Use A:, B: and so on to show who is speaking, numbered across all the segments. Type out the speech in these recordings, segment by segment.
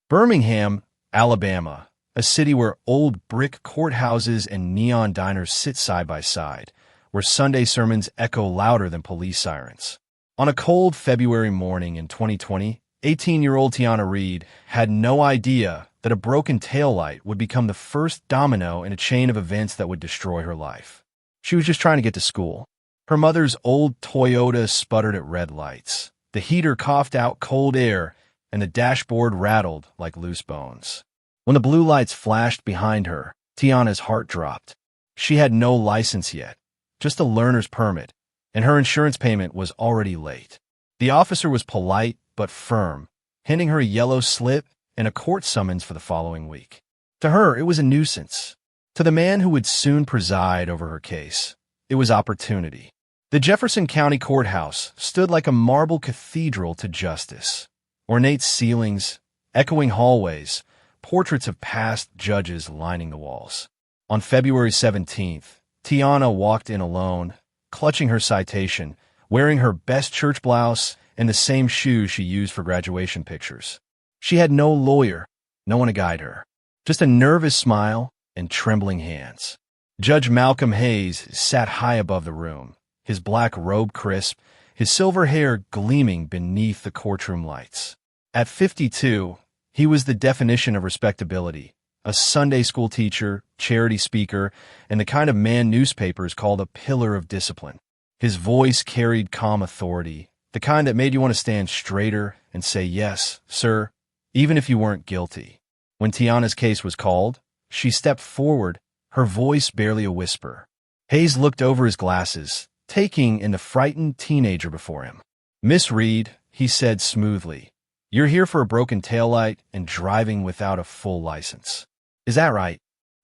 A: Birmingham, Alabama, a city where old brick courthouses and neon diners sit side by side, where Sunday sermons echo louder than police sirens. On a cold February morning in 2020, 18-year-old Tiana Reed had no idea that a broken taillight would become the first domino in a chain of events that would destroy her life. She was just trying to get to school. Her mother's old Toyota sputtered at red lights. The heater coughed out cold air, and the dashboard rattled like loose bones. When the blue lights flashed behind her, Tiana's heart dropped. She had no license yet, just a learner's permit, and her insurance payment was already late. The officer was polite but firm, handing her a yellow slip and a court summons for the following week. To her, it was a nuisance. To the man who would soon preside over her case, it was opportunity. The Jefferson County Courthouse stood like a marble cathedral to justice. Ornate ceilings, echoing hallways, portraits of past judges lining the walls. On February 17th, Tiana walked in alone, clutching her citation, wearing her best church blouse and the same shoes she used for graduation pictures. She had no lawyer, no one to guide her, just a nervous smile and trembling hands. Judge Malcolm Hayes sat high above the room, his black robe crisp, his silver hair gleaming beneath the courtroom lights. At 52, he was the definition of respectability, a Sunday school teacher, charity speaker, and the kind of man newspapers called a pillar of discipline. His voice carried calm authority, the kind that made you want to stand straighter and say, "Yes, sir," even if you weren't guilty. When Tiana's case was called, she stepped forward, her voice barely a whisper. Hayes looked over his glasses, taking in the frightened teenager before him. "Miss Reed," he said smoothly, "you're here for a broken taillight and driving without a full license. Is that right?"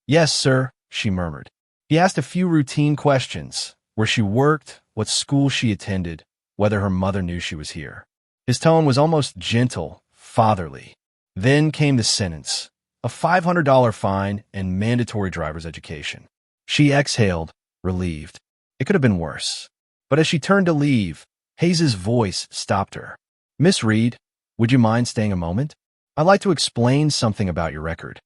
A: "Yes, sir," she murmured. He asked a few routine questions, where she worked, what school she attended, whether her mother knew she was here. His tone was almost gentle, fatherly. Then came the sentence, a $500 fine and mandatory driver's education. She exhaled, relieved. It could have been worse. But as she turned to leave, Hayes's voice stopped her. "Miss Reed, would you mind staying a moment? I'd like to explain something about your record."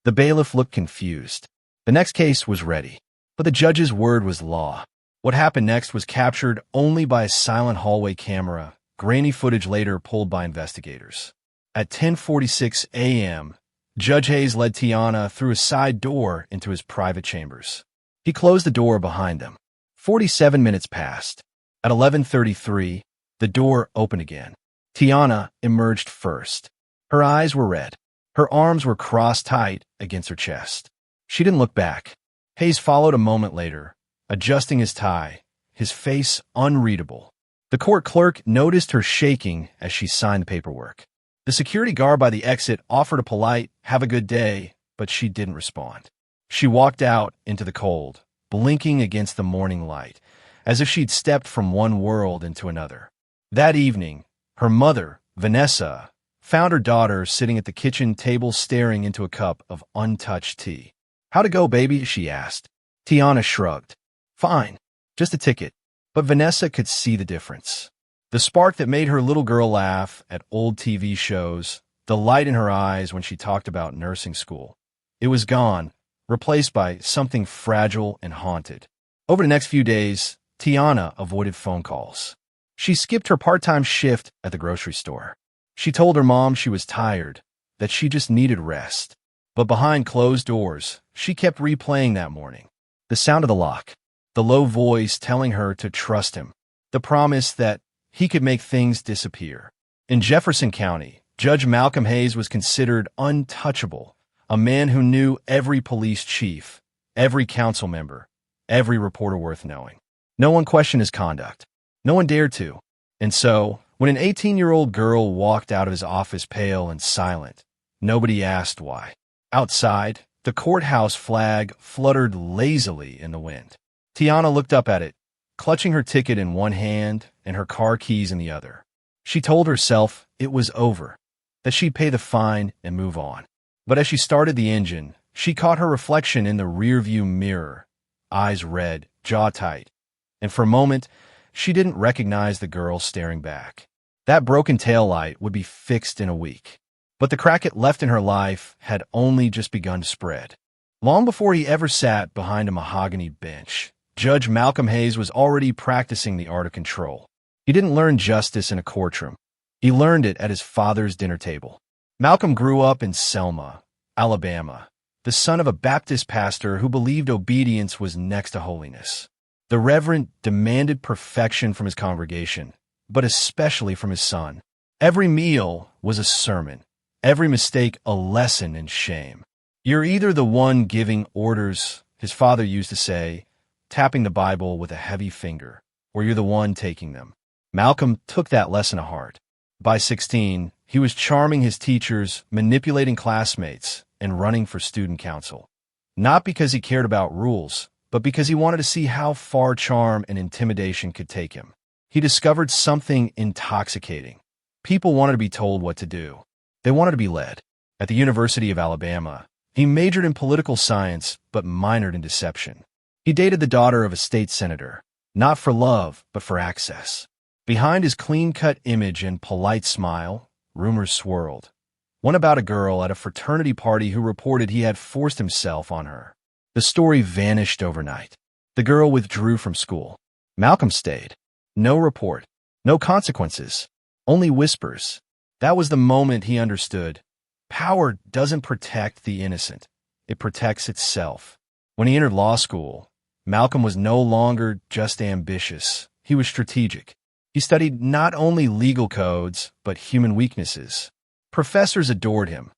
A: The bailiff looked confused. The next case was ready, but the judge's word was law. What happened next was captured only by a silent hallway camera, grainy footage later pulled by investigators. At 10:46 a.m., Judge Hayes led Tiana through a side door into his private chambers. He closed the door behind them. 47 minutes passed. At 11:33, the door opened again. Tiana emerged first. Her eyes were red. Her arms were crossed tight against her chest. She didn't look back. Hayes followed a moment later, adjusting his tie, his face unreadable. The court clerk noticed her shaking as she signed the paperwork. The security guard by the exit offered a polite, "Have a good day," but she didn't respond. She walked out into the cold, blinking against the morning light, as if she'd stepped from one world into another. That evening, her mother, Vanessa, found her daughter sitting at the kitchen table staring into a cup of untouched tea. "How'd it go, baby?" she asked. Tiana shrugged. "Fine, just a ticket." But Vanessa could see the difference. The spark that made her little girl laugh at old TV shows, the light in her eyes when she talked about nursing school. It was gone, replaced by something fragile and haunted. Over the next few days, Tiana avoided phone calls. She skipped her part-time shift at the grocery store. She told her mom she was tired, that she just needed rest. But behind closed doors, she kept replaying that morning. The sound of the lock, the low voice telling her to trust him, the promise that he could make things disappear. In Jefferson County, Judge Malcolm Hayes was considered untouchable, a man who knew every police chief, every council member, every reporter worth knowing. No one questioned his conduct. No one dared to. And so, when an 18-year-old girl walked out of his office pale and silent, nobody asked why. Outside, the courthouse flag fluttered lazily in the wind. Tiana looked up at it, clutching her ticket in one hand and her car keys in the other. She told herself it was over, that she'd pay the fine and move on. But as she started the engine, she caught her reflection in the rearview mirror, eyes red, jaw tight, and for a moment, she didn't recognize the girl staring back. That broken taillight would be fixed in a week. But the crack it left in her life had only just begun to spread. Long before he ever sat behind a mahogany bench, Judge Malcolm Hayes was already practicing the art of control. He didn't learn justice in a courtroom. He learned it at his father's dinner table. Malcolm grew up in Selma, Alabama, the son of a Baptist pastor who believed obedience was next to holiness. The reverend demanded perfection from his congregation, but especially from his son. Every meal was a sermon, every mistake a lesson in shame. "You're either the one giving orders," his father used to say, tapping the Bible with a heavy finger, "or you're the one taking them." Malcolm took that lesson to heart. By 16, he was charming his teachers, manipulating classmates, and running for student council. Not because he cared about rules, but because he wanted to see how far charm and intimidation could take him. He discovered something intoxicating. People wanted to be told what to do. They wanted to be led. At the University of Alabama, he majored in political science, but minored in deception. He dated the daughter of a state senator, not for love, but for access. Behind his clean-cut image and polite smile, rumors swirled. One about a girl at a fraternity party who reported he had forced himself on her. The story vanished overnight. The girl withdrew from school. Malcolm stayed. No report. No consequences. Only whispers. That was the moment he understood. Power doesn't protect the innocent. It protects itself. When he entered law school, Malcolm was no longer just ambitious. He was strategic. He studied not only legal codes, but human weaknesses. Professors adored him.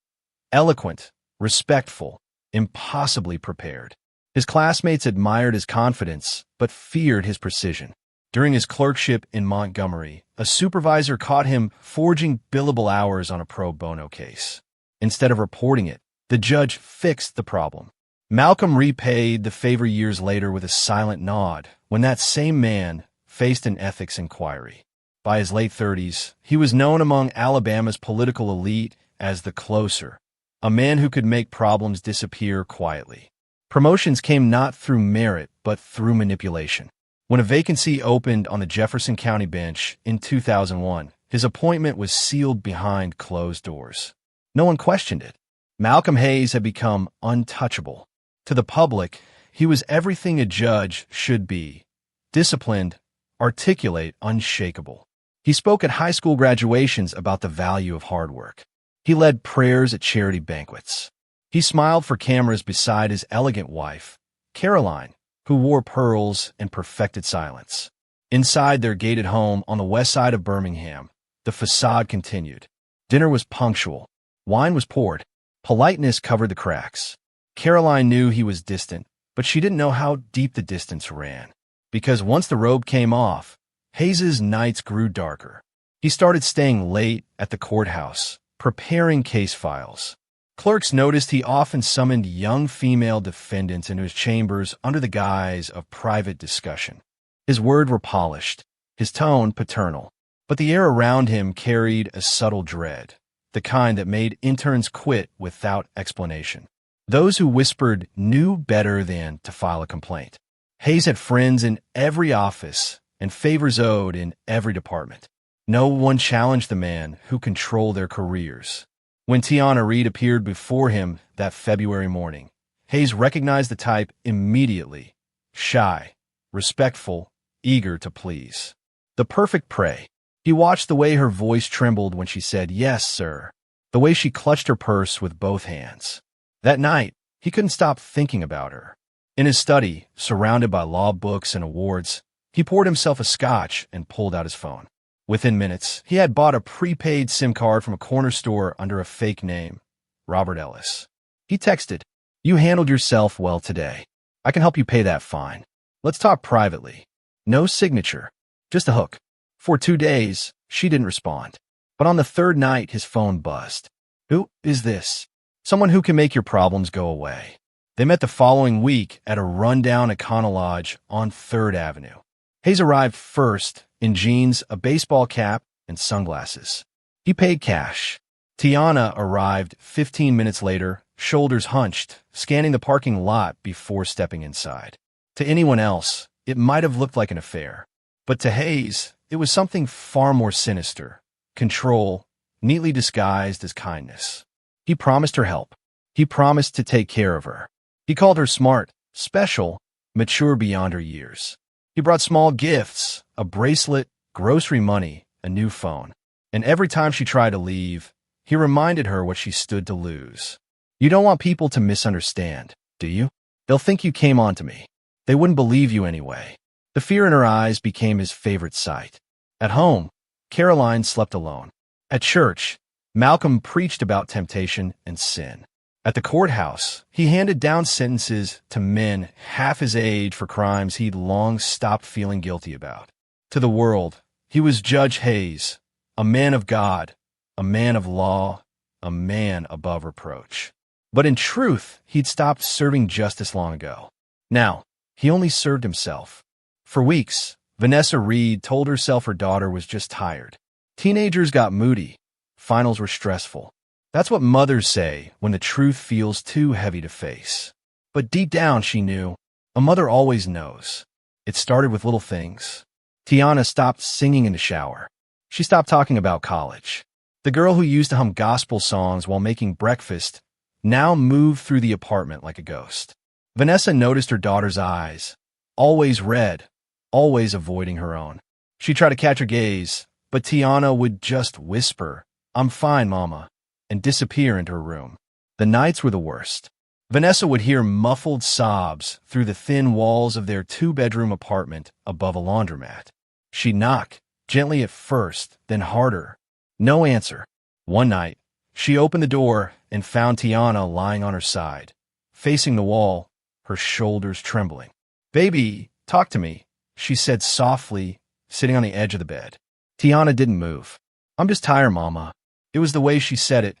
A: Eloquent, respectful, impossibly prepared. His classmates admired his confidence, but feared his precision. During his clerkship in Montgomery, a supervisor caught him forging billable hours on a pro bono case. Instead of reporting it, the judge fixed the problem. Malcolm repaid the favor years later with a silent nod when that same man faced an ethics inquiry. By his late 30s, he was known among Alabama's political elite as the closer, a man who could make problems disappear quietly. Promotions came not through merit, but through manipulation. When a vacancy opened on the Jefferson County bench in 2001, his appointment was sealed behind closed doors. No one questioned it. Malcolm Hayes had become untouchable. To the public, he was everything a judge should be: disciplined, articulate, unshakable. He spoke at high school graduations about the value of hard work. He led prayers at charity banquets. He smiled for cameras beside his elegant wife, Caroline, who wore pearls and perfected silence. Inside their gated home on the west side of Birmingham, the facade continued. Dinner was punctual. Wine was poured. Politeness covered the cracks. Caroline knew he was distant, but she didn't know how deep the distance ran. Because once the robe came off, Hayes's nights grew darker. He started staying late at the courthouse, preparing case files. Clerks noticed he often summoned young female defendants into his chambers under the guise of private discussion. His words were polished, his tone paternal, but the air around him carried a subtle dread, the kind that made interns quit without explanation. Those who whispered knew better than to file a complaint. Hayes had friends in every office and favors owed in every department. No one challenged the man who controlled their careers. When Tiana Reed appeared before him that February morning, Hayes recognized the type immediately: shy, respectful, eager to please. The perfect prey. He watched the way her voice trembled when she said, "Yes, sir," the way she clutched her purse with both hands. That night, he couldn't stop thinking about her. In his study, surrounded by law books and awards, he poured himself a scotch and pulled out his phone. Within minutes, he had bought a prepaid SIM card from a corner store under a fake name, Robert Ellis. He texted, "You handled yourself well today. I can help you pay that fine. Let's talk privately." No signature, just a hook. For 2 days, she didn't respond. But on the third night, his phone buzzed. "Who is this?" "Someone who can make your problems go away." They met the following week at a rundown Econo Lodge on 3rd Avenue. Hayes arrived first in jeans, a baseball cap, and sunglasses. He paid cash. Tiana arrived 15 minutes later, shoulders hunched, scanning the parking lot before stepping inside. To anyone else, it might have looked like an affair. But to Hayes, it was something far more sinister: control, neatly disguised as kindness. He promised her help. He promised to take care of her. He called her smart, special, mature beyond her years. He brought small gifts, a bracelet, grocery money, a new phone. And every time she tried to leave, he reminded her what she stood to lose. You don't want people to misunderstand, do you? They'll think you came on to me. They wouldn't believe you anyway. The fear in her eyes became his favorite sight. At home, Caroline slept alone. At church, Malcolm preached about temptation and sin. At the courthouse, he handed down sentences to men half his age for crimes he'd long stopped feeling guilty about. To the world, he was Judge Hayes, a man of God, a man of law, a man above reproach. But in truth, he'd stopped serving justice long ago. Now, he only served himself. For weeks, Vanessa Reed told herself her daughter was just tired. Teenagers got moody. Finals were stressful. That's what mothers say when the truth feels too heavy to face. But deep down, she knew. A mother always knows. It started with little things. Tiana stopped singing in the shower. She stopped talking about college. The girl who used to hum gospel songs while making breakfast now moved through the apartment like a ghost. Vanessa noticed her daughter's eyes, always red, always avoiding her own. She tried to catch her gaze, but Tiana would just whisper, "I'm fine, Mama," and disappear into her room. The nights were the worst. Vanessa would hear muffled sobs through the thin walls of their two-bedroom apartment above a laundromat. She'd knock, gently at first, then harder. No answer. One night, she opened the door and found Tiana lying on her side, facing the wall, her shoulders trembling. "Baby, talk to me," she said softly, sitting on the edge of the bed. Tiana didn't move. "I'm just tired, Mama." It was the way she said it,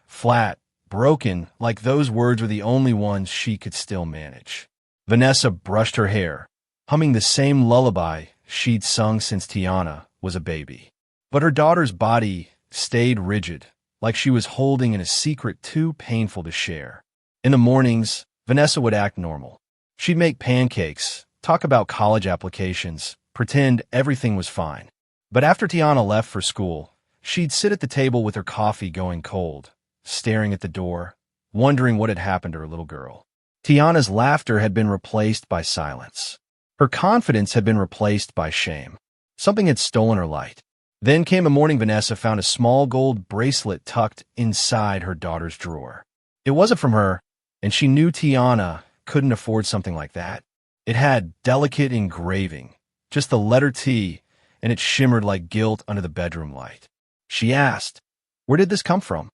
A: flat, broken, like those words were the only ones she could still manage. Vanessa brushed her hair, humming the same lullaby she'd sung since Tiana was a baby. But her daughter's body stayed rigid, like she was holding in a secret too painful to share. In the mornings, Vanessa would act normal. She'd make pancakes, talk about college applications, pretend everything was fine. But after Tiana left for school, she'd sit at the table with her coffee going cold, staring at the door, wondering what had happened to her little girl. Tiana's laughter had been replaced by silence. Her confidence had been replaced by shame. Something had stolen her light. Then came a morning Vanessa found a small gold bracelet tucked inside her daughter's drawer. It wasn't from her, and she knew Tiana couldn't afford something like that. It had delicate engraving, just the letter T, and it shimmered like gilt under the bedroom light. She asked, "Where did this come from?"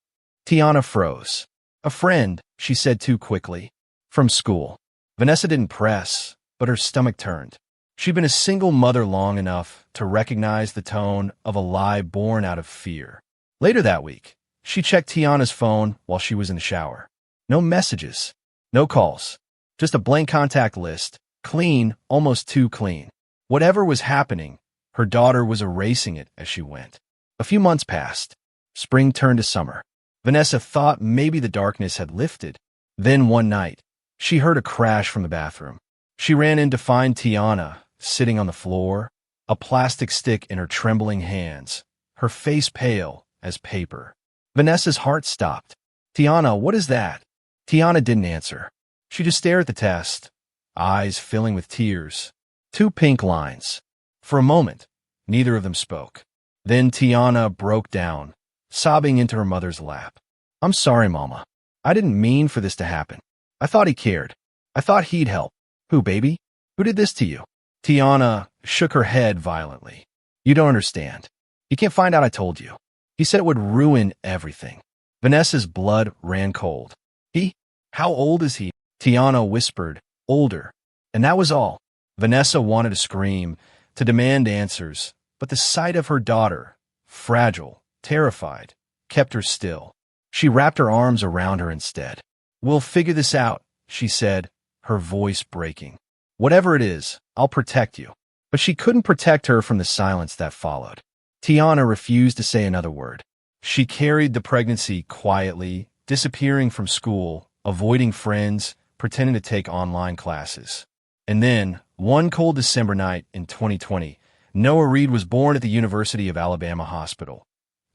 A: Tiana froze. "A friend," she said too quickly. "From school." Vanessa didn't press, but her stomach turned. She'd been a single mother long enough to recognize the tone of a lie born out of fear. Later that week, she checked Tiana's phone while she was in the shower. No messages, no calls, just a blank contact list, clean, almost too clean. Whatever was happening, her daughter was erasing it as she went. A few months passed. Spring turned to summer. Vanessa thought maybe the darkness had lifted. Then one night, she heard a crash from the bathroom. She ran in to find Tiana sitting on the floor, a plastic stick in her trembling hands, her face pale as paper. Vanessa's heart stopped. "Tiana, what is that?" Tiana didn't answer. She just stared at the test, eyes filling with tears. Two pink lines. For a moment, neither of them spoke. Then Tiana broke down, sobbing into her mother's lap. "I'm sorry, Mama. I didn't mean for this to happen. I thought he cared. I thought he'd help." "Who, baby? Who did this to you?" Tiana shook her head violently. "You don't understand. You can't find out I told you. He said it would ruin everything." Vanessa's blood ran cold. "He? How old is he?" Tiana whispered, "Older." And that was all. Vanessa wanted to scream, to demand answers, but the sight of her daughter, fragile, terrified, kept her still. She wrapped her arms around her instead. "We'll figure this out," she said, her voice breaking. "Whatever it is, I'll protect you." But she couldn't protect her from the silence that followed. Tiana refused to say another word. She carried the pregnancy quietly, disappearing from school, avoiding friends, pretending to take online classes. And then, one cold December night in 2020, Noah Reed was born at the University of Alabama Hospital.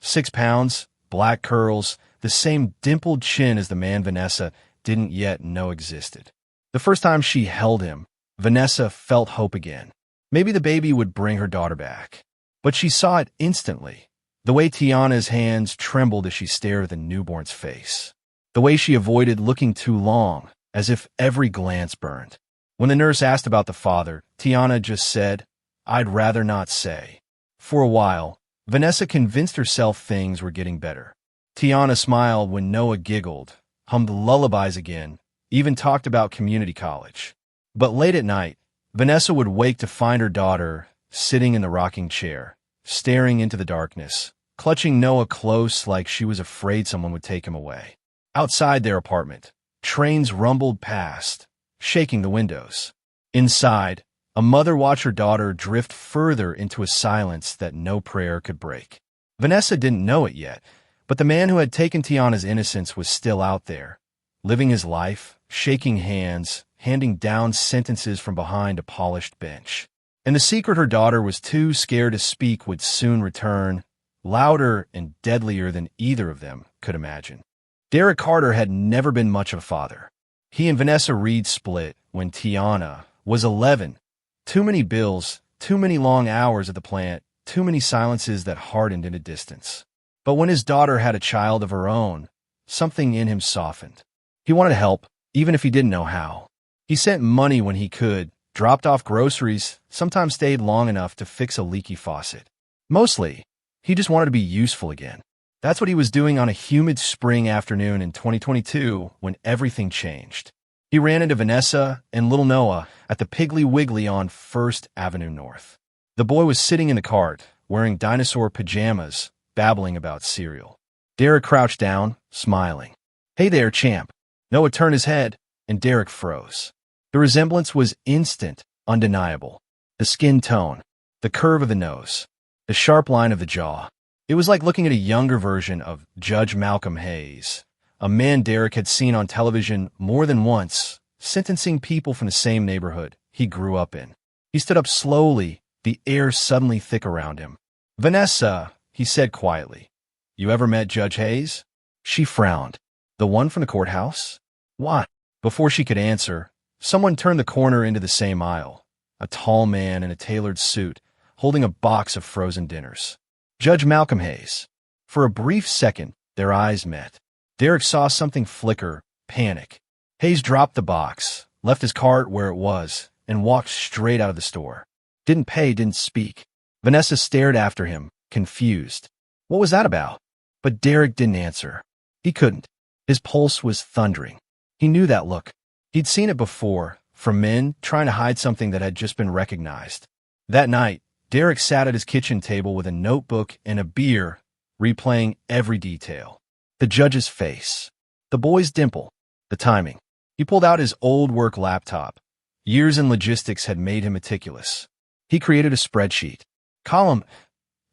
A: 6 pounds, black curls, the same dimpled chin as the man Vanessa didn't yet know existed. The first time she held him, Vanessa felt hope again. Maybe the baby would bring her daughter back. But she saw it instantly. The way Tiana's hands trembled as she stared at the newborn's face. The way she avoided looking too long, as if every glance burned. When the nurse asked about the father, Tiana just said, "I'd rather not say." For a while, Vanessa convinced herself things were getting better. Tiana smiled when Noah giggled, hummed lullabies again, even talked about community college. But late at night, Vanessa would wake to find her daughter sitting in the rocking chair, staring into the darkness, clutching Noah close like she was afraid someone would take him away. Outside their apartment, trains rumbled past, shaking the windows. Inside, a mother watched her daughter drift further into a silence that no prayer could break. Vanessa didn't know it yet, but the man who had taken Tiana's innocence was still out there, living his life, shaking hands, handing down sentences from behind a polished bench. And the secret her daughter was too scared to speak would soon return, louder and deadlier than either of them could imagine. Derek Carter had never been much of a father. He and Vanessa Reed split when Tiana was 11. Too many bills, too many long hours at the plant, too many silences that hardened into distance. But when his daughter had a child of her own, something in him softened. He wanted to help, even if he didn't know how. He sent money when he could, dropped off groceries, sometimes stayed long enough to fix a leaky faucet. Mostly, he just wanted to be useful again. That's what he was doing on a humid spring afternoon in 2022 when everything changed. He ran into Vanessa and little Noah at the Piggly Wiggly on 1st Avenue North. The boy was sitting in the cart, wearing dinosaur pajamas, babbling about cereal. Derek crouched down, smiling. "Hey there, champ." Noah turned his head, and Derek froze. The resemblance was instant, undeniable. The skin tone, the curve of the nose, the sharp line of the jaw. It was like looking at a younger version of Judge Malcolm Hayes, a man Derek had seen on television more than once, sentencing people from the same neighborhood he grew up in. He stood up slowly, the air suddenly thick around him. "Vanessa," he said quietly, "you ever met Judge Hayes?" She frowned. "The one from the courthouse? Why?" Before she could answer, someone turned the corner into the same aisle, a tall man in a tailored suit, holding a box of frozen dinners. Judge Malcolm Hayes. For a brief second, their eyes met. Derek saw something flicker, panic. Hayes dropped the box, left his cart where it was, and walked straight out of the store. Didn't pay, didn't speak. Vanessa stared after him, confused. What was that about? But Derek didn't answer. He couldn't. His pulse was thundering. He knew that look. He'd seen it before, from men trying to hide something that had just been recognized. That night, Derek sat at his kitchen table with a notebook and a beer, replaying every detail. The judge's face, the boy's dimple, the timing. He pulled out his old work laptop. Years in logistics had made him meticulous. He created a spreadsheet. Column,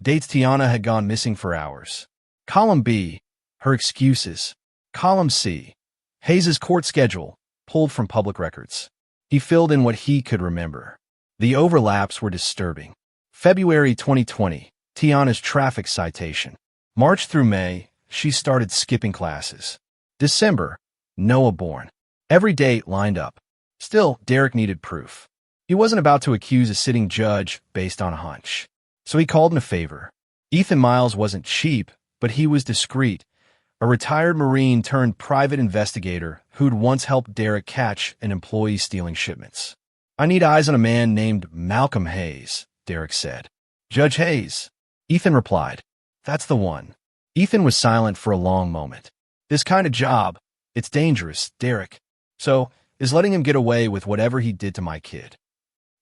A: dates Tiana had gone missing for hours. Column B, her excuses. Column C, Hayes's court schedule, pulled from public records. He filled in what he could remember. The overlaps were disturbing. February 2020, Tiana's traffic citation. March through May, she started skipping classes. December, Noah born. Every date lined up. Still, Derek needed proof. He wasn't about to accuse a sitting judge based on a hunch. So he called in a favor. Ethan Miles wasn't cheap, but he was discreet. A retired Marine turned private investigator who'd once helped Derek catch an employee stealing shipments. "I need eyes on a man named Malcolm Hayes," Derek said. "Judge Hayes," Ethan replied. "That's the one." Ethan was silent for a long moment. "This kind of job, it's dangerous, Derek. So, is letting him get away with whatever he did to my kid."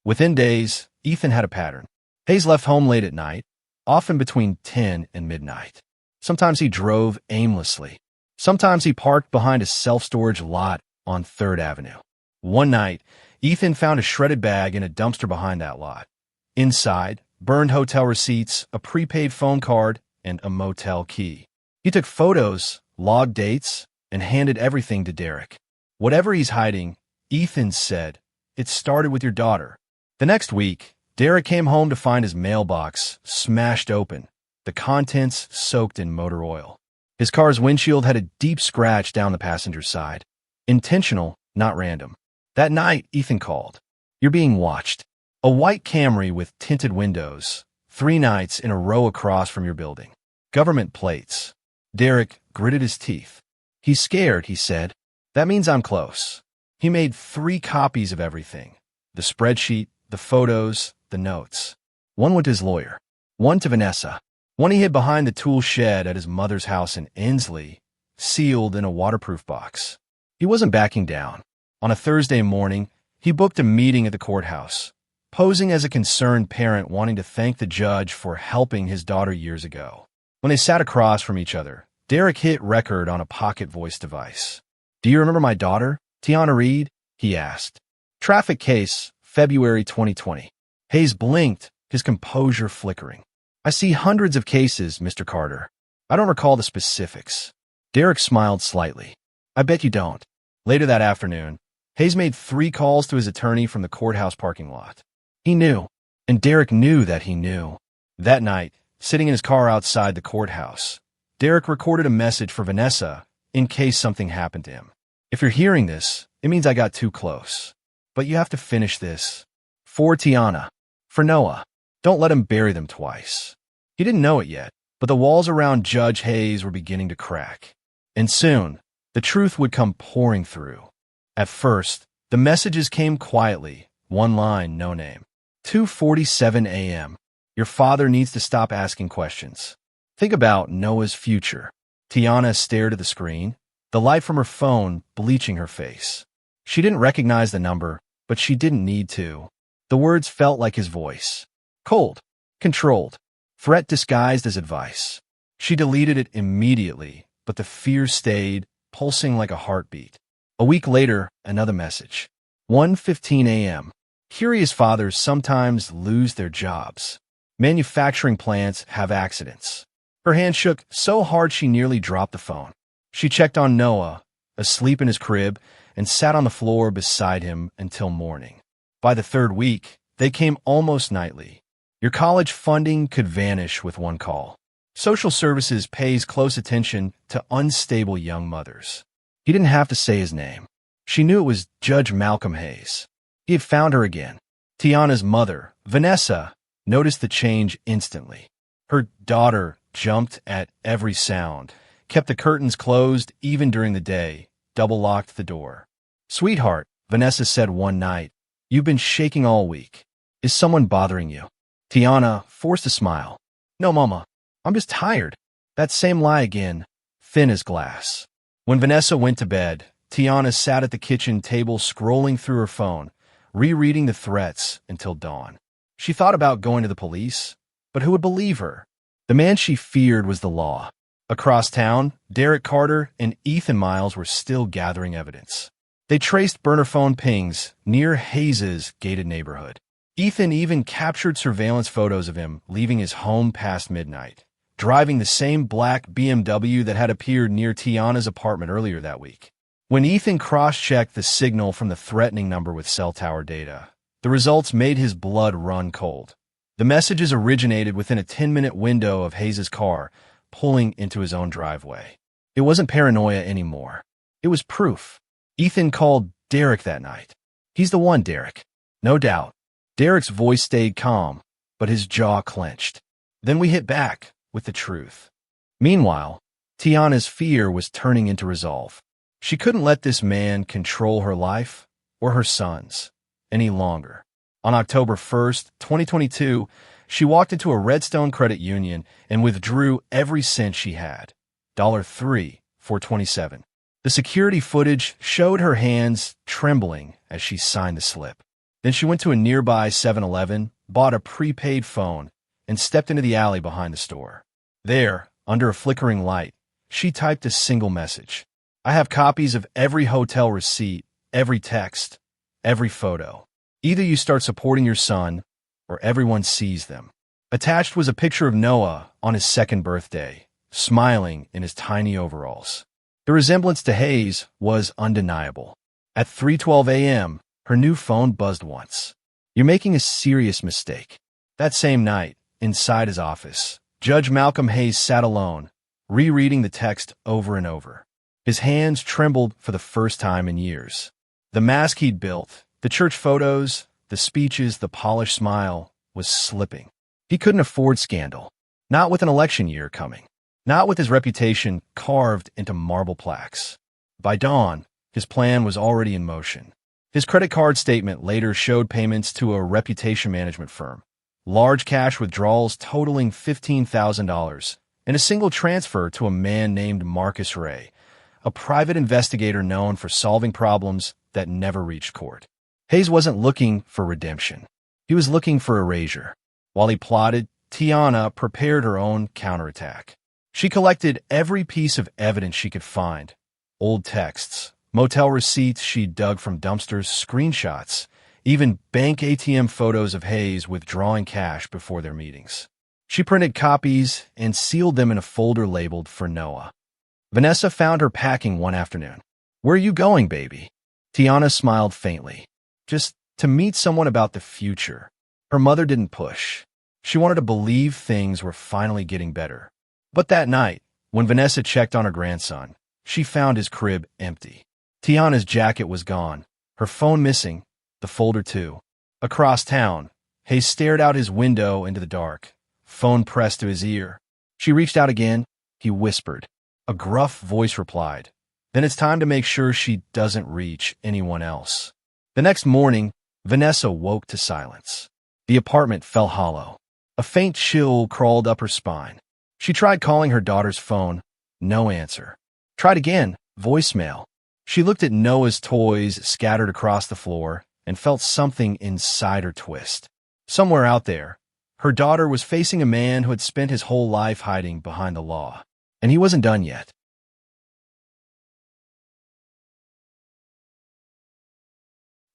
A: Within days, Ethan had a pattern. Hayes left home late at night, often between 10 and midnight. Sometimes he drove aimlessly. Sometimes he parked behind a self-storage lot on 3rd Avenue. One night, Ethan found a shredded bag in a dumpster behind that lot. Inside, burned hotel receipts, a prepaid phone card, and a motel key. He took photos, logged dates, and handed everything to Derek. "Whatever he's hiding," Ethan said, "it started with your daughter." The next week, Derek came home to find his mailbox smashed open, the contents soaked in motor oil. His car's windshield had a deep scratch down the passenger side. Intentional, not random. That night, Ethan called. "You're being watched. A white Camry with tinted windows. 3 nights in a row across from your building. Government plates." Derek gritted his teeth. "He's scared," he said. "That means I'm close." He made 3 copies of everything. The spreadsheet, the photos, the notes. One went to his lawyer. One to Vanessa. One he hid behind the tool shed at his mother's house in Inslee, sealed in a waterproof box. He wasn't backing down. On a Thursday morning, he booked a meeting at the courthouse, posing as a concerned parent wanting to thank the judge for helping his daughter years ago. When they sat across from each other, Derek hit record on a pocket voice device. "Do you remember my daughter, Tiana Reed?" he asked. "Traffic case, February 2020. Hayes blinked, his composure flickering. "I see hundreds of cases, Mr. Carter. I don't recall the specifics." Derek smiled slightly. "I bet you don't." Later that afternoon, Hayes made 3 calls to his attorney from the courthouse parking lot. He knew, and Derek knew that he knew. That night, sitting in his car outside the courthouse, Derek recorded a message for Vanessa in case something happened to him. "If you're hearing this, it means I got too close. But you have to finish this. For Tiana. For Noah. Don't let him bury them twice." He didn't know it yet, but the walls around Judge Hayes were beginning to crack. And soon, the truth would come pouring through. At first, the messages came quietly, 1 line, no name. 2:47 a.m. Your father needs to stop asking questions. Think about Noah's future. Tiana stared at the screen, the light from her phone bleaching her face. She didn't recognize the number, but she didn't need to. The words felt like his voice. Cold, controlled, threat disguised as advice. She deleted it immediately, but the fear stayed, pulsing like a heartbeat. A week later, another message. 1:15 a.m. Curious fathers sometimes lose their jobs. Manufacturing plants have accidents. Her hand shook so hard she nearly dropped the phone. She checked on Noah, asleep in his crib, and sat on the floor beside him until morning. By the 3rd week, they came almost nightly. Your college funding could vanish with 1 call. Social services pays close attention to unstable young mothers. He didn't have to say his name. She knew it was Judge Malcolm Hayes. He had found her again. Tiana's mother, Vanessa, noticed the change instantly. Her daughter jumped at every sound, kept the curtains closed even during the day, double-locked the door. "Sweetheart," Vanessa said one night, "you've been shaking all week. Is someone bothering you?" Tiana forced a smile. "No, Mama. I'm just tired." That same lie again, thin as glass. When Vanessa went to bed, Tiana sat at the kitchen table scrolling through her phone, rereading the threats until dawn. She thought about going to the police, but who would believe her? The man she feared was the law. Across town, Derek Carter and Ethan Miles were still gathering evidence. They traced burner phone pings near Hayes' gated neighborhood. Ethan even captured surveillance photos of him leaving his home past midnight, driving the same black BMW that had appeared near Tiana's apartment earlier that week. When Ethan cross-checked the signal from the threatening number with cell tower data, the results made his blood run cold. The messages originated within a 10-minute window of Hayes' car, pulling into his own driveway. It wasn't paranoia anymore. It was proof. Ethan called Derek that night. "He's the one, Derek." No doubt. Derek's voice stayed calm, but his jaw clenched. Then we hit back with the truth. Meanwhile, Tiana's fear was turning into resolve. She couldn't let this man control her life or her son's any longer. On October 1st, 2022, she walked into a Redstone credit union and withdrew every cent she had, $3 for 27. The security footage showed her hands trembling as she signed the slip. Then she went to a nearby 7-Eleven, bought a prepaid phone, and stepped into the alley behind the store. There, under a flickering light, she typed a single message. "I have copies of every hotel receipt, every text, every photo. Either you start supporting your son, or everyone sees them." Attached was a picture of Noah on his 2nd birthday, smiling in his tiny overalls. The resemblance to Hayes was undeniable. At 3:12 a.m., her new phone buzzed once. "You're making a serious mistake." That same night, inside his office, Judge Malcolm Hayes sat alone, rereading the text over and over. His hands trembled for the first time in years. The mask he'd built, the church photos, the speeches, the polished smile, was slipping. He couldn't afford scandal. Not with an election year coming. Not with his reputation carved into marble plaques. By dawn, his plan was already in motion. His credit card statement later showed payments to a reputation management firm, large cash withdrawals totaling $15,000, and a single transfer to a man named Marcus Ray, a private investigator known for solving problems that never reached court. Hayes wasn't looking for redemption. He was looking for erasure. While he plotted, Tiana prepared her own counterattack. She collected every piece of evidence she could find: old texts, motel receipts she dug from dumpsters, screenshots, even bank ATM photos of Hayes withdrawing cash before their meetings. She printed copies and sealed them in a folder labeled for Noah. Vanessa found her packing one afternoon. "Where are you going, baby?" Tiana smiled faintly. "Just to meet someone about the future." Her mother didn't push. She wanted to believe things were finally getting better. But that night, when Vanessa checked on her grandson, she found his crib empty. Tiana's jacket was gone, her phone missing, the folder too. Across town, Hayes stared out his window into the dark, phone pressed to his ear. She reached out again. He whispered. A gruff voice replied, "Then it's time to make sure she doesn't reach anyone else." The next morning, Vanessa woke to silence. The apartment felt hollow. A faint chill crawled up her spine. She tried calling her daughter's phone. No answer. Tried again. Voicemail. She looked at Noah's toys scattered across the floor and felt something inside her twist. Somewhere out there, her daughter was facing a man who had spent his whole life hiding behind the law. And he wasn't done yet.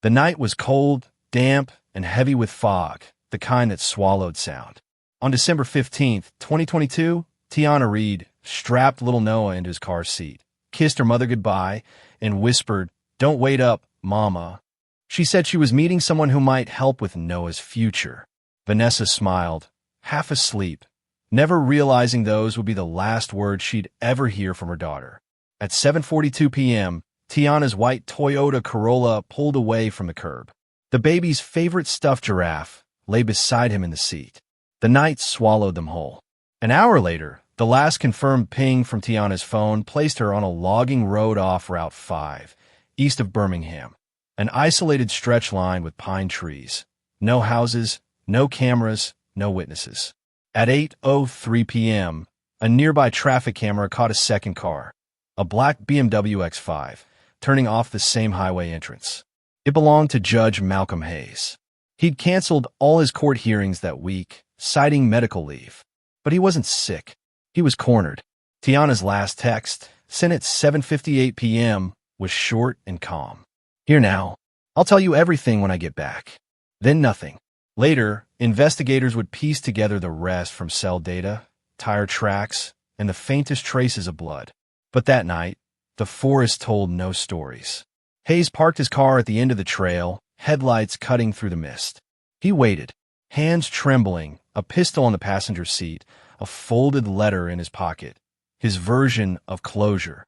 A: The night was cold, damp, and heavy with fog, the kind that swallowed sound. On December 15th, 2022, Tiana Reed strapped little Noah into his car seat, kissed her mother goodbye, and whispered, "Don't wait up, Mama." She said she was meeting someone who might help with Noah's future. Vanessa smiled, half asleep, never realizing those would be the last words she'd ever hear from her daughter. At 7:42 p.m., Tiana's white Toyota Corolla pulled away from the curb. The baby's favorite stuffed giraffe lay beside him in the seat. The night swallowed them whole. An hour later, the last confirmed ping from Tiana's phone placed her on a logging road off Route 5, east of Birmingham, an isolated stretch line with pine trees. No houses, no cameras, no witnesses. At 8:03 p.m., a nearby traffic camera caught a second car, a black BMW X5, turning off the same highway entrance. It belonged to Judge Malcolm Hayes. He'd canceled all his court hearings that week, citing medical leave. But he wasn't sick. He was cornered. Tiana's last text, sent at 7:58 p.m., was short and calm. "Here now. I'll tell you everything when I get back." Then nothing. Later, investigators would piece together the rest from cell data, tire tracks, and the faintest traces of blood. But that night, the forest told no stories. Hayes parked his car at the end of the trail, headlights cutting through the mist. He waited, hands trembling, a pistol on the passenger seat, a folded letter in his pocket, his version of closure.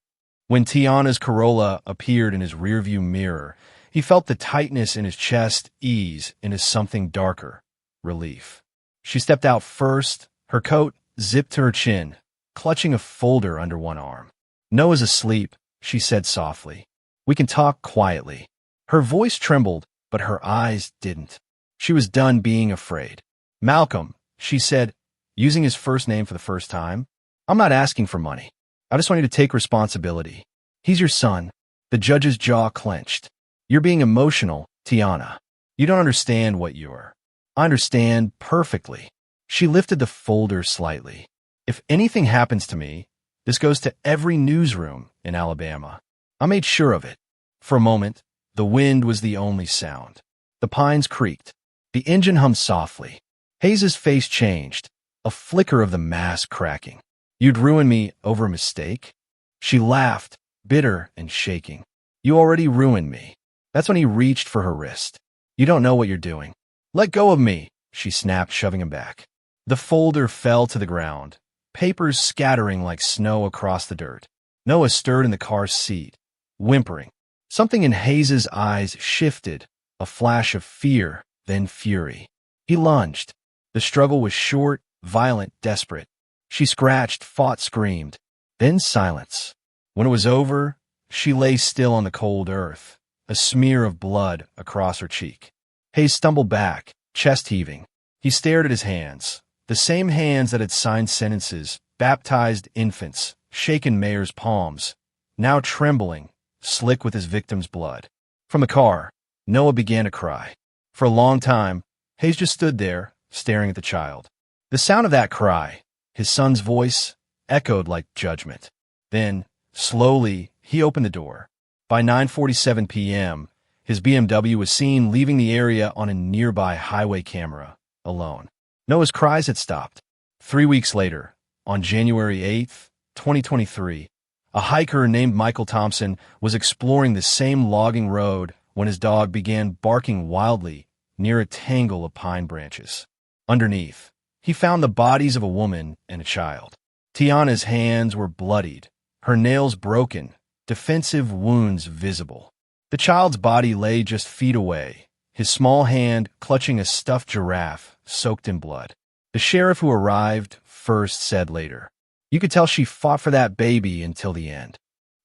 A: When Tiana's Corolla appeared in his rearview mirror, he felt the tightness in his chest ease into something darker, relief. She stepped out first, her coat zipped to her chin, clutching a folder under one arm. "Noah's asleep," she said softly. "We can talk quietly." Her voice trembled, but her eyes didn't. She was done being afraid. "Malcolm," she said, using his first name for the first time, "I'm not asking for money. I just want you to take responsibility. He's your son." The judge's jaw clenched. "You're being emotional, Tiana. You don't understand what you're." "I understand perfectly." She lifted the folder slightly. "If anything happens to me, this goes to every newsroom in Alabama. I made sure of it." For a moment, the wind was the only sound. The pines creaked. The engine hummed softly. Hayes's face changed, a flicker of the mask cracking. "You'd ruin me over a mistake?" She laughed, bitter and shaking. "You already ruined me." That's when he reached for her wrist. "You don't know what you're doing." "Let go of me," she snapped, shoving him back. The folder fell to the ground, papers scattering like snow across the dirt. Noah stirred in the car's seat, whimpering. Something in Hayes' eyes shifted, a flash of fear, then fury. He lunged. The struggle was short, violent, desperate. She scratched, fought, screamed. Then silence. When it was over, she lay still on the cold earth, a smear of blood across her cheek. Hayes stumbled back, chest heaving. He stared at his hands, the same hands that had signed sentences, baptized infants, shaken mayors' palms, now trembling, slick with his victim's blood. From the car, Noah began to cry. For a long time, Hayes just stood there, staring at the child. The sound of that cry, his son's voice, echoed like judgment. Then, slowly, he opened the door. By 9:47 p.m., his BMW was seen leaving the area on a nearby highway camera, alone. Noah's cries had stopped. 3 weeks later, on January 8th, 2023, a hiker named Michael Thompson was exploring the same logging road when his dog began barking wildly near a tangle of pine branches. Underneath, he found the bodies of a woman and a child. Tiana's hands were bloodied, her nails broken, defensive wounds visible. The child's body lay just feet away, his small hand clutching a stuffed giraffe soaked in blood. The sheriff who arrived first said later, "You could tell she fought for that baby until the end."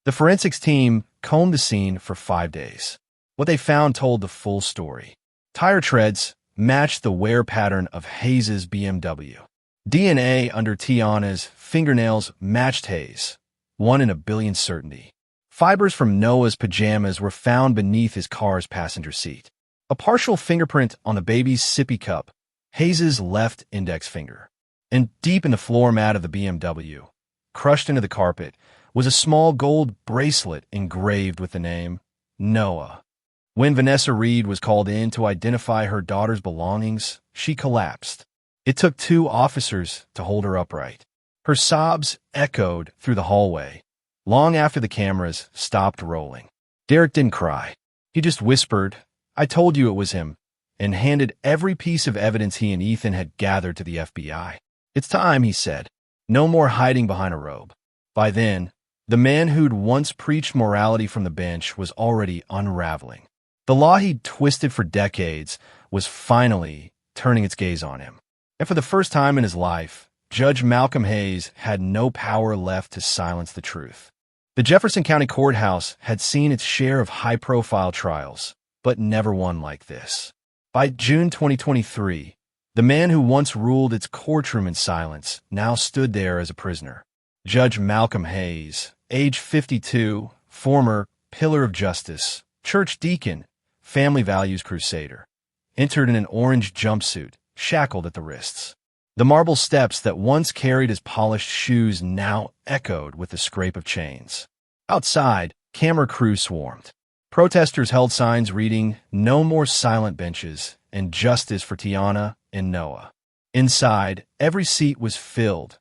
A: The forensics team combed the scene for 5 days. What they found told the full story. Tire treads matched the wear pattern of Hayes' BMW. DNA under Tiana's fingernails matched Hayes, 1 in a billion certainty. Fibers from Noah's pajamas were found beneath his car's passenger seat. A partial fingerprint on the baby's sippy cup, Hayes' left index finger. And deep in the floor mat of the BMW, crushed into the carpet, was a small gold bracelet engraved with the name Noah. When Vanessa Reed was called in to identify her daughter's belongings, she collapsed. It took 2 officers to hold her upright. Her sobs echoed through the hallway, long after the cameras stopped rolling. Derek didn't cry. He just whispered, "I told you it was him," and handed every piece of evidence he and Ethan had gathered to the FBI. "It's time," he said. "No more hiding behind a robe." By then, the man who'd once preached morality from the bench was already unraveling. The law he'd twisted for decades was finally turning its gaze on him. And for the first time in his life, Judge Malcolm Hayes had no power left to silence the truth. The Jefferson County Courthouse had seen its share of high-profile trials, but never one like this. By June 2023, the man who once ruled its courtroom in silence now stood there as a prisoner. Judge Malcolm Hayes, age 52, former pillar of justice, church deacon, family values crusader, entered in an orange jumpsuit, shackled at the wrists. The marble steps that once carried his polished shoes now echoed with the scrape of chains. Outside, camera crew swarmed. Protesters held signs reading, "No more silent benches," and "Justice for Tiana and Noah." Inside, every seat was filled.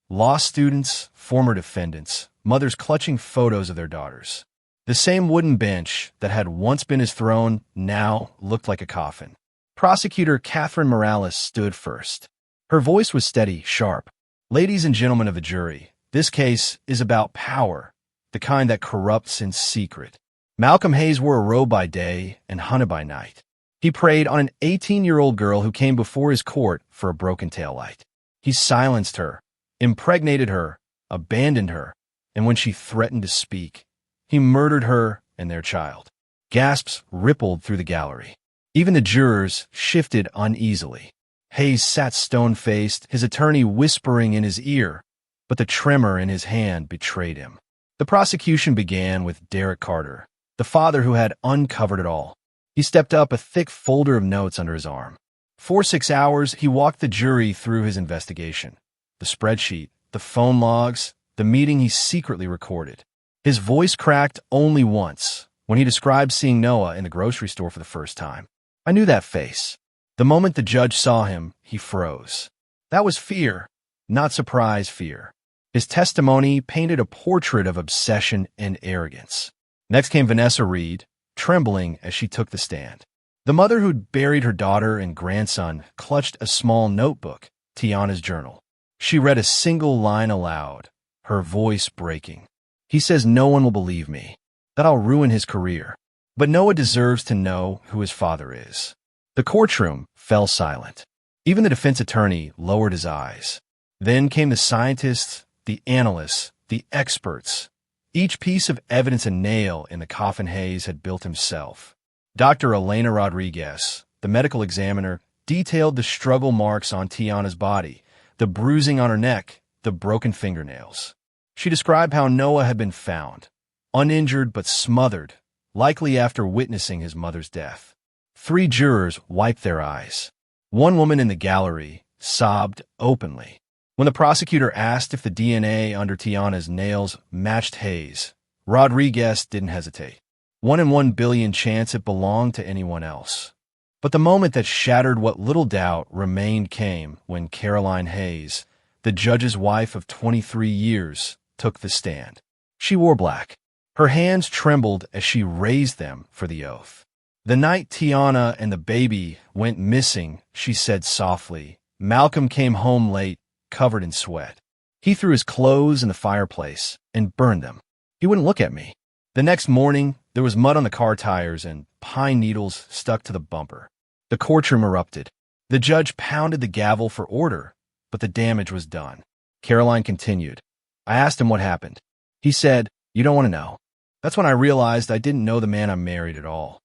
A: Law students, former defendants, mothers clutching photos of their daughters. The same wooden bench that had once been his throne now looked like a coffin. Prosecutor Catherine Morales stood first. Her voice was steady, sharp. "Ladies and gentlemen of the jury, this case is about power, the kind that corrupts in secret." Malcolm Hayes wore a robe by day and hunted by night. He preyed on an 18-year-old girl who came before his court for a broken taillight. He silenced her, impregnated her, abandoned her, and when she threatened to speak, he murdered her and their child. Gasps rippled through the gallery. Even the jurors shifted uneasily. Hayes sat stone-faced, his attorney whispering in his ear, but the tremor in his hand betrayed him. The prosecution began with Derek Carter, the father who had uncovered it all. He stepped up, a thick folder of notes under his arm. For 6 hours, he walked the jury through his investigation. The spreadsheet, the phone logs, the meeting he secretly recorded. His voice cracked only once, when he described seeing Noah in the grocery store for the first time. "I knew that face." The moment the judge saw him, he froze. That was fear, not surprise fear. His testimony painted a portrait of obsession and arrogance. Next came Vanessa Reed, trembling as she took the stand. The mother who'd buried her daughter and grandson clutched a small notebook, Tiana's journal. She read a single line aloud, her voice breaking. He says no one will believe me, that I'll ruin his career. But Noah deserves to know who his father is. The courtroom fell silent. Even the defense attorney lowered his eyes. Then came the scientists, the analysts, the experts. Each piece of evidence a nail in the coffin Hayes had built himself. Dr. Elena Rodriguez, the medical examiner, detailed the struggle marks on Tiana's body, the bruising on her neck, the broken fingernails. She described how Noah had been found, uninjured but smothered, likely after witnessing his mother's death. 3 jurors wiped their eyes. One woman in the gallery sobbed openly. When the prosecutor asked if the DNA under Tiana's nails matched Hayes, Rodriguez didn't hesitate. 1 in 1 billion chance it belonged to anyone else. But the moment that shattered what little doubt remained came when Caroline Hayes, the judge's wife of 23 years, took the stand. She wore black. Her hands trembled as she raised them for the oath. The night Tiana and the baby went missing, she said softly, Malcolm came home late, covered in sweat. He threw his clothes in the fireplace and burned them. He wouldn't look at me. The next morning, there was mud on the car tires and pine needles stuck to the bumper. The courtroom erupted. The judge pounded the gavel for order, but the damage was done. Caroline continued. I asked him what happened. He said, you don't want to know. That's when I realized I didn't know the man I married at all.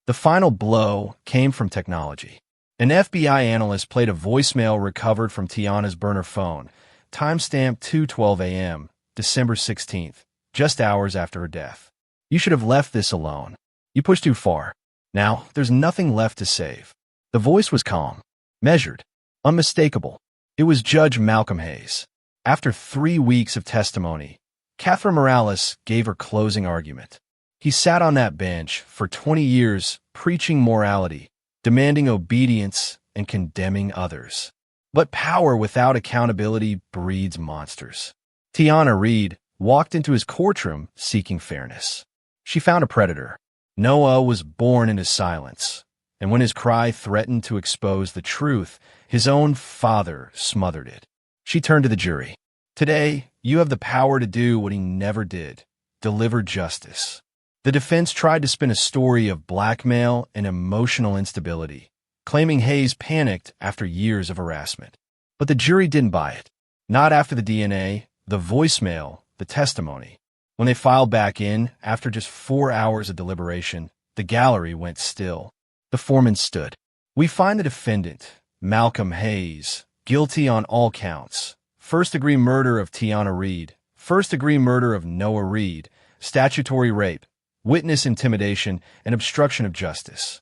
A: The final blow came from technology. An FBI analyst played a voicemail recovered from Tiana's burner phone, timestamped 2:12 a.m., December 16th, just hours after her death. You should have left this alone. You pushed too far. Now, there's nothing left to save. The voice was calm, measured, unmistakable. It was Judge Malcolm Hayes. After 3 weeks of testimony, Catherine Morales gave her closing argument. He sat on that bench for 20 years preaching morality, demanding obedience, and condemning others. But power without accountability breeds monsters. Tiana Reed walked into his courtroom seeking fairness. She found a predator. Noah was born into silence, and when his cry threatened to expose the truth, his own father smothered it. She turned to the jury. Today, you have the power to do what he never did, deliver justice. The defense tried to spin a story of blackmail and emotional instability, claiming Hayes panicked after years of harassment. But the jury didn't buy it. Not after the DNA, the voicemail, the testimony. When they filed back in, after just 4 hours of deliberation, the gallery went still. The foreman stood. We find the defendant, Malcolm Hayes, guilty on all counts. First-degree murder of Tiana Reed, first-degree murder of Noah Reed, statutory rape, witness intimidation, and obstruction of justice.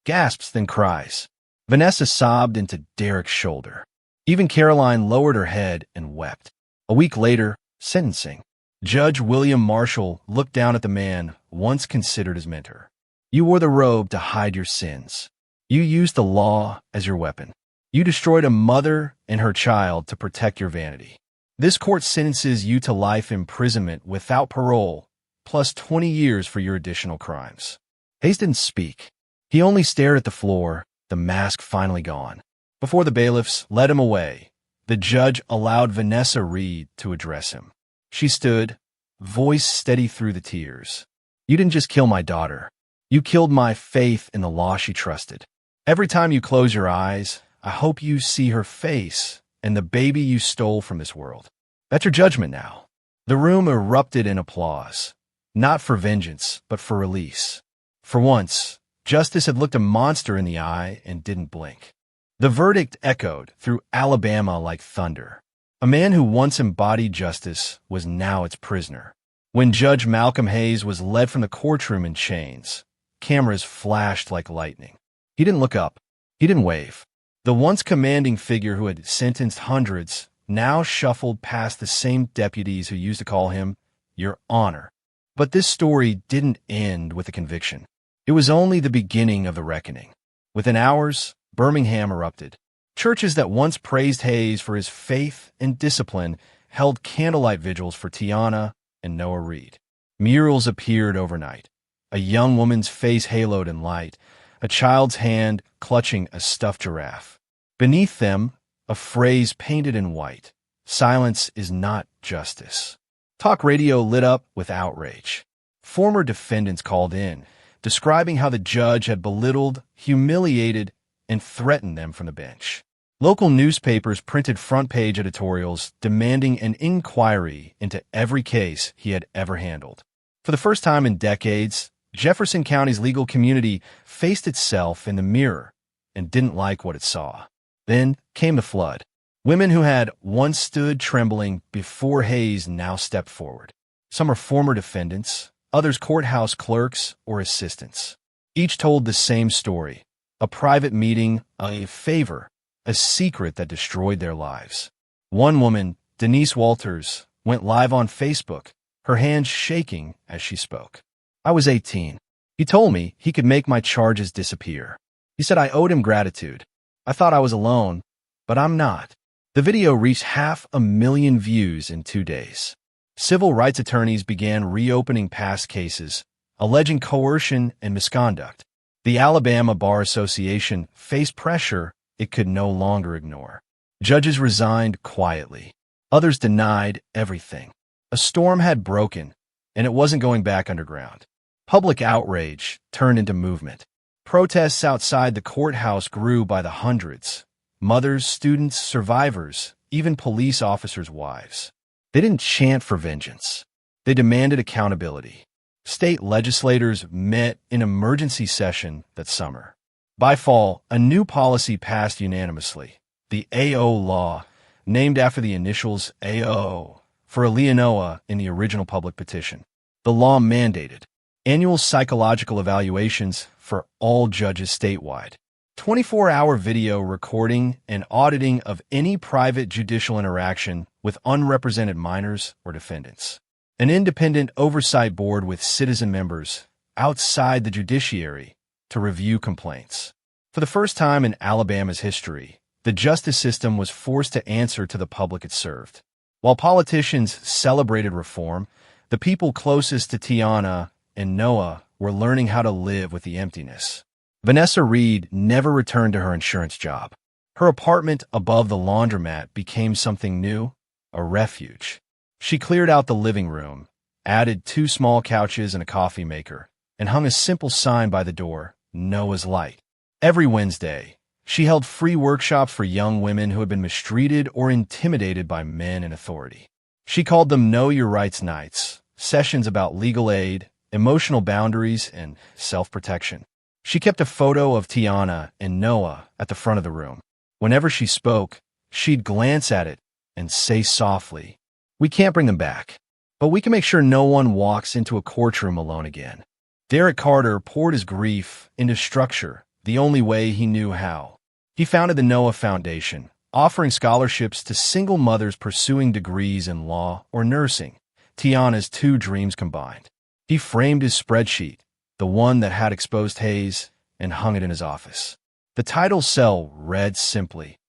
A: Gasps, then cries. Vanessa sobbed into Derek's shoulder. Even Caroline lowered her head and wept. A week later, sentencing. Judge William Marshall looked down at the man once considered his mentor. You wore the robe to hide your sins. You used the law as your weapon. You destroyed a mother and her child to protect your vanity. This court sentences you to life imprisonment without parole, plus 20 years for your additional crimes. Hayes didn't speak. He only stared at the floor, the mask finally gone. Before the bailiffs led him away, the judge allowed Vanessa Reed to address him. She stood, voice steady through the tears. You didn't just kill my daughter. You killed my faith in the law she trusted. Every time you close your eyes, I hope you see her face and the baby you stole from this world. That's your judgment now. The room erupted in applause. Not for vengeance, but for release. For once, justice had looked a monster in the eye and didn't blink. The verdict echoed through Alabama like thunder. A man who once embodied justice was now its prisoner. When Judge Malcolm Hayes was led from the courtroom in chains, cameras flashed like lightning. He didn't look up. He didn't wave. The once commanding figure who had sentenced hundreds now shuffled past the same deputies who used to call him, Your Honor. But this story didn't end with a conviction. It was only the beginning of the reckoning. Within hours, Birmingham erupted. Churches that once praised Hayes for his faith and discipline held candlelight vigils for Tiana and Noah Reed. Murals appeared overnight. A young woman's face haloed in light, a child's hand clutching a stuffed giraffe. Beneath them, a phrase painted in white. Silence is not justice. Talk radio lit up with outrage. Former defendants called in, describing how the judge had belittled, humiliated, and threatened them from the bench. Local newspapers printed front-page editorials demanding an inquiry into every case he had ever handled. For the first time in decades, Jefferson County's legal community faced itself in the mirror and didn't like what it saw. Then came the flood. Women who had once stood trembling before Hayes now stepped forward. Some are former defendants, others courthouse clerks or assistants. Each told the same story: a private meeting, a favor, a secret that destroyed their lives. One woman, Denise Walters, went live on Facebook, her hands shaking as she spoke. "I was 18. He told me he could make my charges disappear. He said I owed him gratitude. I thought I was alone, but I'm not." The video reached 500,000 views in 2 days. Civil rights attorneys began reopening past cases, alleging coercion and misconduct. The Alabama Bar Association faced pressure it could no longer ignore. Judges resigned quietly. Others denied everything. A storm had broken, and it wasn't going back underground. Public outrage turned into movement. Protests outside the courthouse grew by the hundreds. Mothers, students, survivors, even police officers' wives. They didn't chant for vengeance. They demanded accountability. State legislators met in emergency session that summer. By fall, a new policy passed unanimously, the AO law, named after the initials AO for Eleanor in the original public petition. The law mandated annual psychological evaluations for all judges statewide, 24-hour video recording and auditing of any private judicial interaction with unrepresented minors or defendants, an independent oversight board with citizen members outside the judiciary to review complaints. For the first time in Alabama's history, the justice system was forced to answer to the public it served. While politicians celebrated reform, the people closest to Tiana and Noah were learning how to live with the emptiness. Vanessa Reed never returned to her insurance job. Her apartment above the laundromat became something new, a refuge. She cleared out the living room, added 2 small couches and a coffee maker, and hung a simple sign by the door, Noah's Light. Every Wednesday, she held free workshops for young women who had been mistreated or intimidated by men in authority. She called them Know Your Rights nights, sessions about legal aid, emotional boundaries, and self-protection. She kept a photo of Tiana and Noah at the front of the room. Whenever she spoke, she'd glance at it and say softly, "We can't bring them back, but we can make sure no one walks into a courtroom alone again." Derek Carter poured his grief into structure the only way he knew how. He founded the Noah Foundation, offering scholarships to single mothers pursuing degrees in law or nursing, Tiana's 2 dreams combined. He framed his spreadsheet, the one that had exposed Hayes, and hung it in his office. The title cell read simply,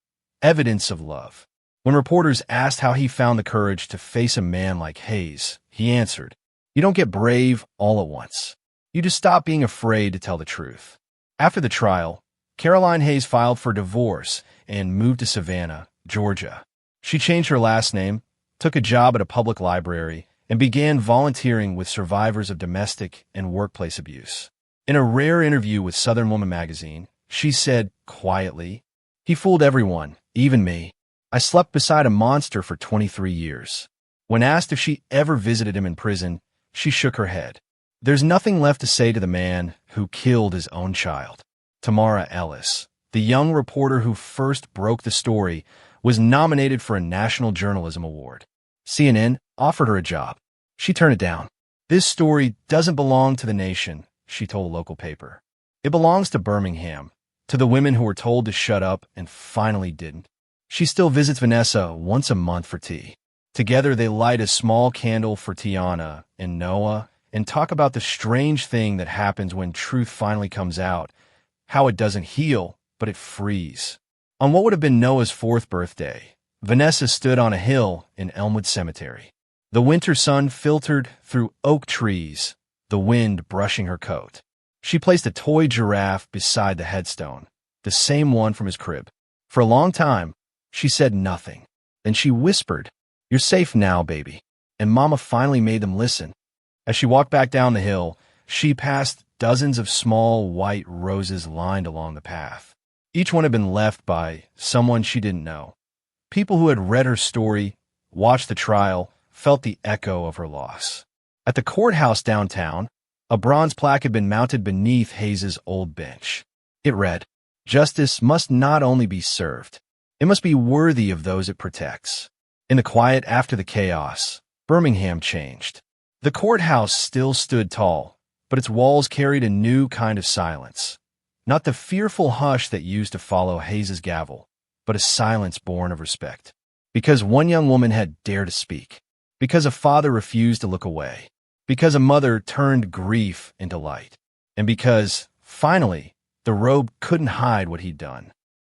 A: "Evidence of Love." When reporters asked how he found the courage to face a man like Hayes, he answered, "You don't get brave all at once. You just stop being afraid to tell the truth." After the trial, Caroline Hayes filed for divorce and moved to Savannah, Georgia. She changed her last name, took a job at a public library, and began volunteering with survivors of domestic and workplace abuse. In a rare interview with Southern Woman magazine, she said quietly, "He fooled everyone, even me. I slept beside a monster for 23 years. When asked if she ever visited him in prison, she shook her head. There's nothing left to say to the man who killed his own child." Tamara Ellis, the young reporter who first broke the story, was nominated for a National Journalism Award. CNN offered her a job. She turned it down. "This story doesn't belong to the nation," she told a local paper. "It belongs to Birmingham, to the women who were told to shut up and finally didn't." She still visits Vanessa once a month for tea. Together they light a small candle for Tiana and Noah and talk about the strange thing that happens when truth finally comes out, how it doesn't heal, but it frees. On what would have been Noah's 4th birthday, Vanessa stood on a hill in Elmwood Cemetery. The winter sun filtered through oak trees, the wind brushing her coat. She placed a toy giraffe beside the headstone, the same one from his crib. For a long time, she said nothing. Then she whispered, "You're safe now, baby." And Mama finally made them listen. As she walked back down the hill, she passed dozens of small white roses lined along the path. Each one had been left by someone she didn't know. People who had read her story, watched the trial, felt the echo of her loss. At the courthouse downtown, a bronze plaque had been mounted beneath Hayes's old bench. It read, "Justice must not only be served, it must be worthy of those it protects." In the quiet after the chaos, Birmingham changed. The courthouse still stood tall, but its walls carried a new kind of silence. Not the fearful hush that used to follow Hayes's gavel, but a silence born of respect. Because one young woman had dared to speak. Because a father refused to look away. Because a mother turned grief into light. And because, finally, the robe couldn't hide what he'd done.